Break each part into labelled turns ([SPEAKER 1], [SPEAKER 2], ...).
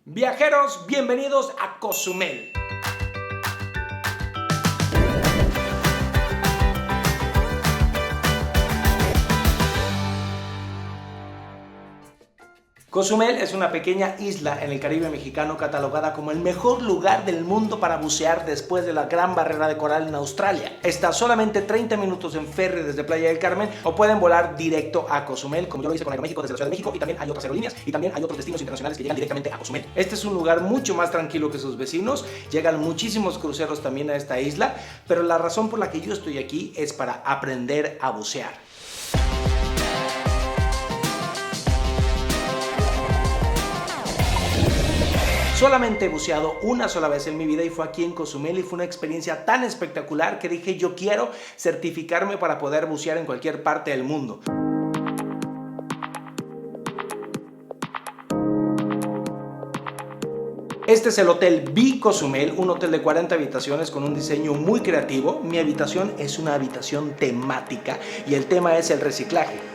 [SPEAKER 1] Viajeros, bienvenidos a Cozumel. Cozumel es una pequeña isla en el Caribe mexicano catalogada como el mejor lugar del mundo para bucear después de la Gran Barrera de Coral en Australia. Está solamente 30 minutos en ferry desde Playa del Carmen o pueden volar directo a Cozumel, como yo lo hice con Aeroméxico desde la Ciudad de México, y también hay otras aerolíneas y también hay otros destinos internacionales que llegan directamente a Cozumel. Este es un lugar mucho más tranquilo que sus vecinos, llegan muchísimos cruceros también a esta isla, pero la razón por la que yo estoy aquí es para aprender a bucear. Solamente he buceado una sola vez en mi vida y fue aquí en Cozumel y fue una experiencia tan espectacular que dije yo quiero certificarme para poder bucear en cualquier parte del mundo. Este es el Hotel Be Cozumel, un hotel de 40 habitaciones con un diseño muy creativo. Mi habitación es una habitación temática y el tema es el reciclaje.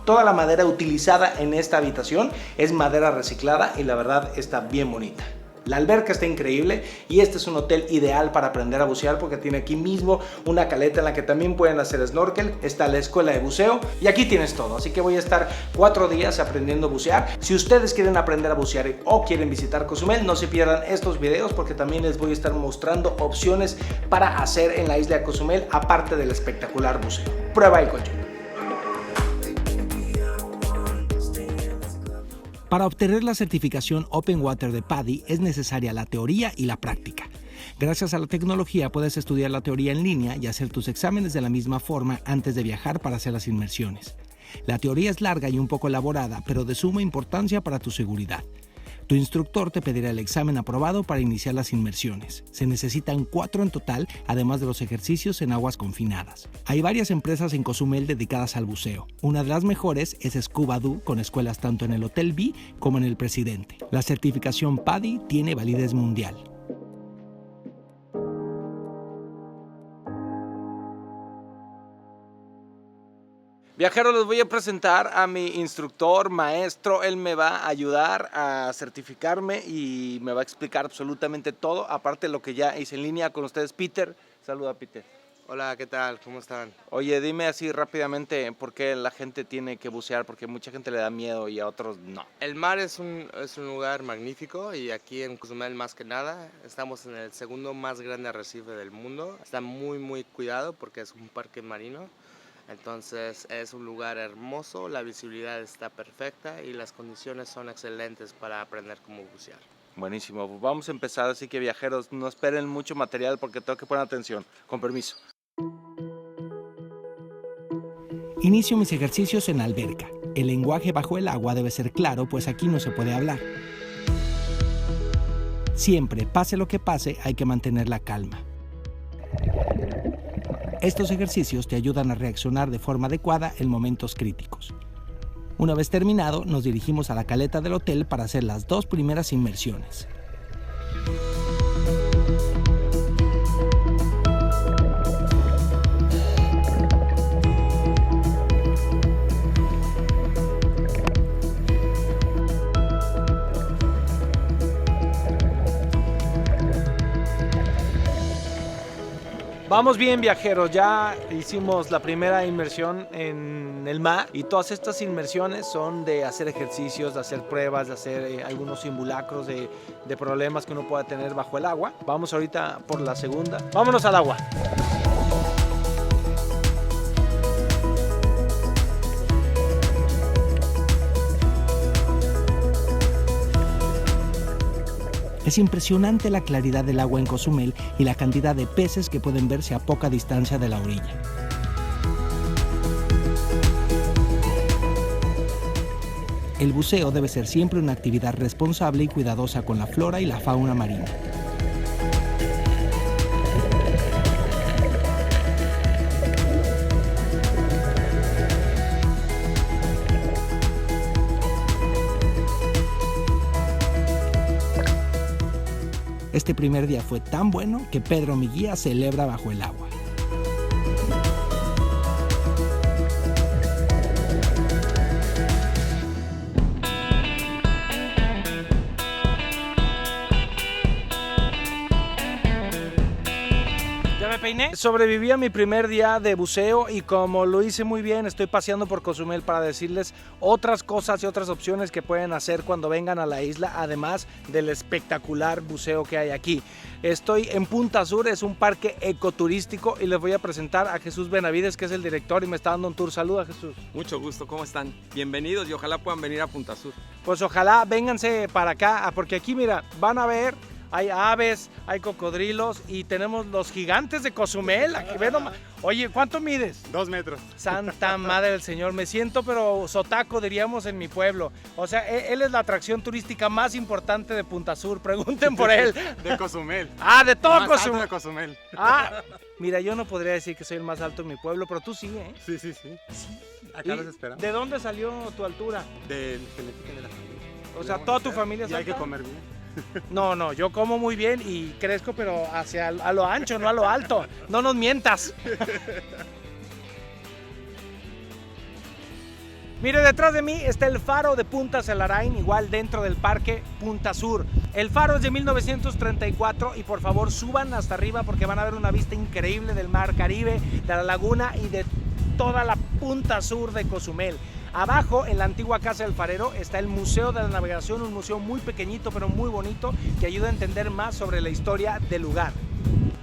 [SPEAKER 1] Toda la madera utilizada en esta habitación es madera reciclada y la verdad está bien bonita. La alberca está increíble y este es un hotel ideal para aprender a bucear porque tiene aquí mismo una caleta en la que también pueden hacer snorkel, está la escuela de buceo y aquí tienes todo. Así que voy a estar 4 días aprendiendo a bucear. Si ustedes quieren aprender a bucear o quieren visitar Cozumel, no se pierdan estos videos porque también les voy a estar mostrando opciones para hacer en la isla de Cozumel aparte del espectacular buceo. Prueba el colchón.
[SPEAKER 2] Para obtener la certificación Open Water de PADI es necesaria la teoría y la práctica. Gracias a la tecnología puedes estudiar la teoría en línea y hacer tus exámenes de la misma forma antes de viajar para hacer las inmersiones. La teoría es larga y un poco elaborada, pero de suma importancia para tu seguridad. Tu instructor te pedirá el examen aprobado para iniciar las inmersiones. Se necesitan 4 en total, además de los ejercicios en aguas confinadas. Hay varias empresas en Cozumel dedicadas al buceo. Una de las mejores es Scuba Do, con escuelas tanto en el Hotel Be como en el Presidente. La certificación PADI tiene validez mundial.
[SPEAKER 1] Viajeros, les voy a presentar a mi instructor, maestro. Él me va a ayudar a certificarme y me va a explicar absolutamente todo, aparte de lo que ya hice en línea con ustedes. Peter, saluda Peter.
[SPEAKER 3] Hola, ¿qué tal? ¿Cómo están?
[SPEAKER 1] Oye, dime así rápidamente por qué la gente tiene que bucear, porque mucha gente le da miedo y a otros no.
[SPEAKER 3] El mar es un lugar magnífico y aquí en Cozumel más que nada estamos en el segundo más grande arrecife del mundo. Está muy cuidado porque es un parque marino. Entonces es un lugar hermoso, la visibilidad está perfecta y las condiciones son excelentes para aprender cómo bucear.
[SPEAKER 1] Buenísimo, pues vamos a empezar, así que viajeros, no esperen mucho material porque tengo que poner atención. Con permiso.
[SPEAKER 2] Inicio mis ejercicios en la alberca. El lenguaje bajo el agua debe ser claro, pues aquí no se puede hablar. Siempre, pase lo que pase, hay que mantener la calma. Estos ejercicios te ayudan a reaccionar de forma adecuada en momentos críticos. Una vez terminado, nos dirigimos a la caleta del hotel para hacer las 2 primeras inmersiones.
[SPEAKER 1] Vamos bien, viajeros, ya hicimos la primera inmersión en el mar y todas estas inmersiones son de hacer ejercicios, de hacer pruebas, de hacer algunos simulacros de problemas que uno pueda tener bajo el agua. Vamos ahorita por la segunda. Vámonos al agua.
[SPEAKER 2] Es impresionante la claridad del agua en Cozumel y la cantidad de peces que pueden verse a poca distancia de la orilla. El buceo debe ser siempre una actividad responsable y cuidadosa con la flora y la fauna marina. Este primer día fue tan bueno que Pedro, mi guía, celebra bajo el agua. me peiné. Sobreviví a mi primer día de buceo y como lo hice muy bien, estoy paseando por Cozumel para decirles otras cosas y otras opciones que pueden hacer cuando vengan a la isla, además del espectacular buceo que hay aquí. Estoy en Punta Sur, es un parque ecoturístico y les voy a presentar a Jesús Benavides, que es el director y me está dando un tour. Saluda, Jesús.
[SPEAKER 4] Mucho gusto, ¿cómo están? Bienvenidos y ojalá puedan venir a Punta Sur.
[SPEAKER 2] Pues ojalá vénganse para acá, porque aquí mira, van a ver, hay aves, hay cocodrilos y tenemos los gigantes de Cozumel. Aquí, ve nomás. Oye, ¿cuánto mides?
[SPEAKER 5] 2 metros.
[SPEAKER 2] Santa madre del Señor, me siento pero sotaco, diríamos en mi pueblo. O sea, él es la atracción turística más importante de Punta Sur, pregunten por él.
[SPEAKER 5] De Cozumel.
[SPEAKER 2] Ah, de todo
[SPEAKER 5] Más
[SPEAKER 2] Cozumel.
[SPEAKER 5] alto de Cozumel.
[SPEAKER 2] Ah, mira, yo no podría decir que soy el más alto en mi pueblo, pero tú sí, ¿eh?
[SPEAKER 5] Sí, sí, sí. Acá los esperamos.
[SPEAKER 2] ¿De dónde salió tu altura?
[SPEAKER 5] Del genética de la familia.
[SPEAKER 2] O sea, toda tu familia es
[SPEAKER 5] Y hay que
[SPEAKER 2] alta.
[SPEAKER 5] comer bien.
[SPEAKER 2] No, yo como muy bien y crezco, pero a lo ancho, no a lo alto. No nos mientas. Mire, detrás de mí está el faro de Punta Selarain, igual dentro del parque Punta Sur. El faro es de 1934 y por favor suban hasta arriba porque van a ver una vista increíble del mar Caribe, de la laguna y de toda la Punta Sur de Cozumel. Abajo, en la antigua Casa del Farero, está el Museo de la Navegación, un museo muy pequeñito pero muy bonito que ayuda a entender más sobre la historia del lugar.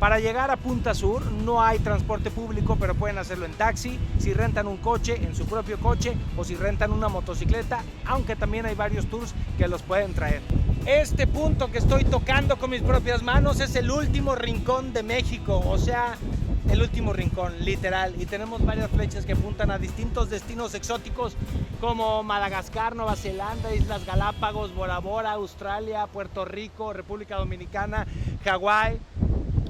[SPEAKER 2] Para llegar a Punta Sur no hay transporte público, pero pueden hacerlo en taxi, si rentan un coche, en su propio coche o si rentan una motocicleta, aunque también hay varios tours que los pueden traer. Este punto que estoy tocando con mis propias manos es el último rincón de México, o sea, el último rincón, literal, y tenemos varias flechas que apuntan a distintos destinos exóticos como Madagascar, Nueva Zelanda, Islas Galápagos, Bora Bora, Australia, Puerto Rico, República Dominicana, Hawái.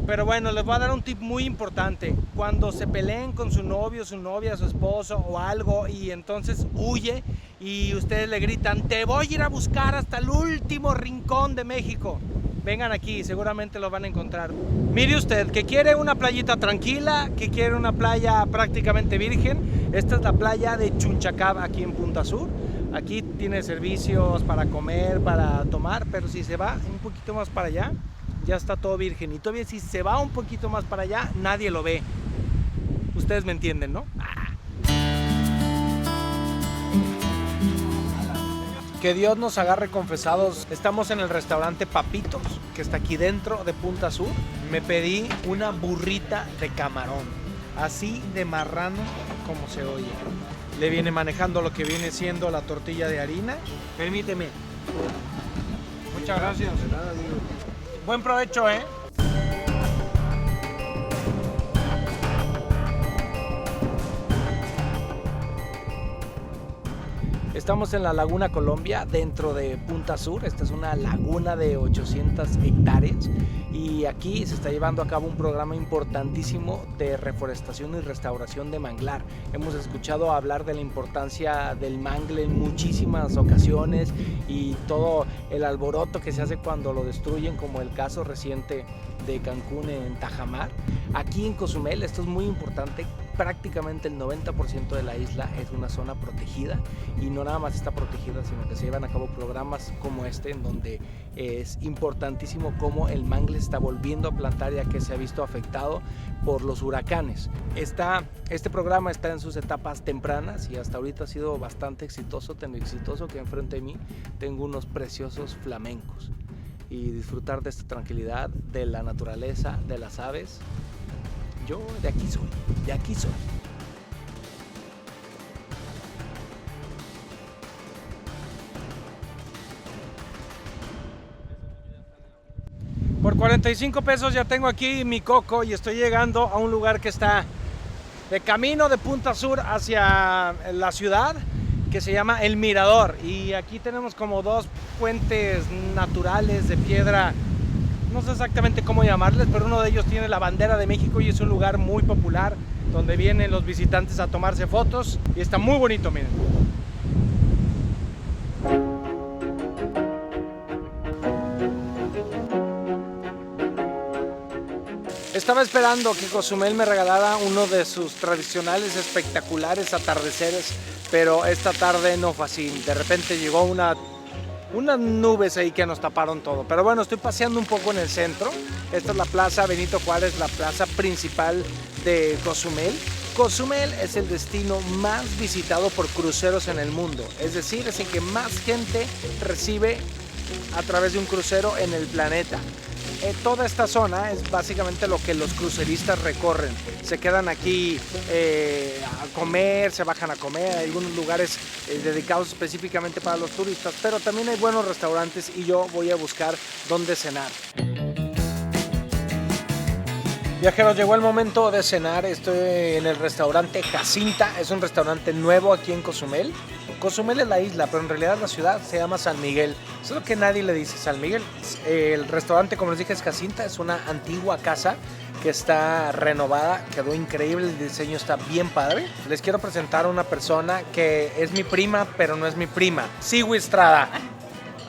[SPEAKER 2] Pero bueno, les voy a dar un tip muy importante. Cuando se peleen con su novio, su novia, su esposo o algo y entonces huye y ustedes le gritan, te voy a ir a buscar hasta el último rincón de México. Vengan aquí, seguramente lo van a encontrar. Mire usted, que quiere una playita tranquila, que quiere una playa prácticamente virgen. Esta es la playa de Chunchacab aquí en Punta Sur. Aquí tiene servicios para comer, para tomar, pero si se va un poquito más para allá, ya está todo virgen. Y todavía si se va un poquito más para allá, nadie lo ve. Ustedes me entienden, ¿no? Que Dios nos agarre confesados. Estamos en el restaurante Papitos, que está aquí dentro de Punta Sur. Me pedí una burrita de camarón, así de marrano como se oye. Le viene manejando lo que viene siendo la tortilla de harina. Permíteme. Muchas gracias. Buen provecho, ¿eh? Estamos en la Laguna Colombia, dentro de Punta Sur. Esta es una laguna de 800 hectáreas y aquí se está llevando a cabo un programa importantísimo de reforestación y restauración de manglar. Hemos escuchado hablar de la importancia del mangle en muchísimas ocasiones y todo el alboroto que se hace cuando lo destruyen, como el caso reciente de Cancún en Tajamar. Aquí en Cozumel, esto es muy importante, prácticamente el 90% de la isla es una zona protegida y no nada más está protegida, sino que se llevan a cabo programas como este en donde es importantísimo cómo el mangle está volviendo a plantar, ya que se ha visto afectado por los huracanes. Este programa está en sus etapas tempranas y hasta ahorita ha sido bastante exitoso, tan exitoso que enfrente de mí tengo unos preciosos flamencos y disfrutar de esta tranquilidad, de la naturaleza, de las aves. Yo de aquí soy, de aquí soy. Por 45 pesos ya tengo aquí mi coco y estoy llegando a un lugar que está de camino de Punta Sur hacia la ciudad, que se llama El Mirador. Y aquí tenemos como dos puentes naturales de piedra, no sé exactamente cómo llamarles, pero uno de ellos tiene la bandera de México y es un lugar muy popular donde vienen los visitantes a tomarse fotos y está muy bonito, miren. Estaba esperando que Cozumel me regalara uno de sus tradicionales espectaculares atardeceres, pero esta tarde no fue así. De repente llegó una
[SPEAKER 1] unas nubes ahí que nos taparon todo. Pero bueno, estoy paseando un poco en el centro. Esta es la plaza Benito Juárez, la plaza principal de Cozumel. Cozumel es el destino más visitado por cruceros en el mundo. Es decir, es el que más gente recibe a través de un crucero en el planeta. Toda esta zona es básicamente lo que los cruceristas recorren. Se quedan aquí a comer, se bajan a comer. Hay algunos lugares dedicados específicamente para los turistas, pero también hay buenos restaurantes y yo voy a buscar dónde cenar. Viajeros, llegó el momento de cenar. Estoy en el restaurante Jacinta. Es un restaurante nuevo aquí en Cozumel. Cozumel es la isla, pero en realidad la ciudad se llama San Miguel. Eso es lo que nadie le dice, San Miguel. El restaurante, como les dije, es Jacinta. Es una antigua casa que está renovada. Quedó increíble, el diseño está bien padre. Les quiero presentar a una persona que es mi prima, pero no es mi prima. Siwi Estrada.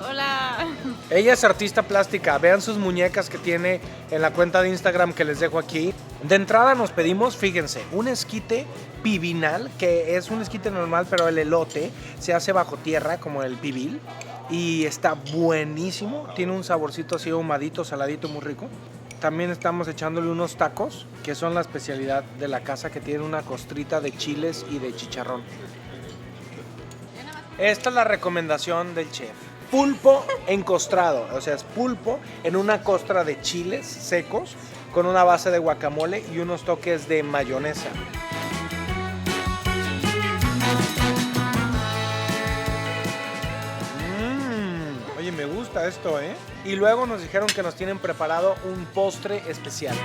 [SPEAKER 6] Hola.
[SPEAKER 1] Ella es artista plástica. Vean sus muñecas que tiene en la cuenta de Instagram que les dejo aquí. De entrada nos pedimos, fíjense, un esquite pivinal, que es un esquite normal, pero el elote se hace bajo tierra, como el pibil. Y está buenísimo. Tiene un saborcito así ahumadito, saladito, muy rico. También estamos echándole unos tacos, que son la especialidad de la casa, que tiene una costrita de chiles y de chicharrón. Esta es la recomendación del chef. Pulpo encostrado, o sea, es pulpo en una costra de chiles secos con una base de guacamole y unos toques de mayonesa. Oye, me gusta esto, ¿eh? Y luego nos dijeron que nos tienen preparado un postre especial.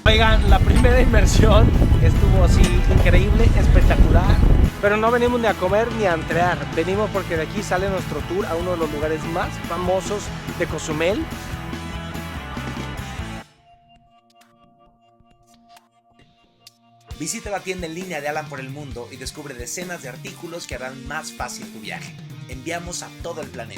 [SPEAKER 1] Oigan, la primera inmersión estuvo así increíble, espectacular, pero no venimos ni a comer ni a entrear, venimos porque de aquí sale nuestro tour a uno de los lugares más famosos de Cozumel.
[SPEAKER 2] Visita la tienda en línea de Alan por el mundo y descubre decenas de artículos que harán más fácil tu viaje. Enviamos a todo el planeta.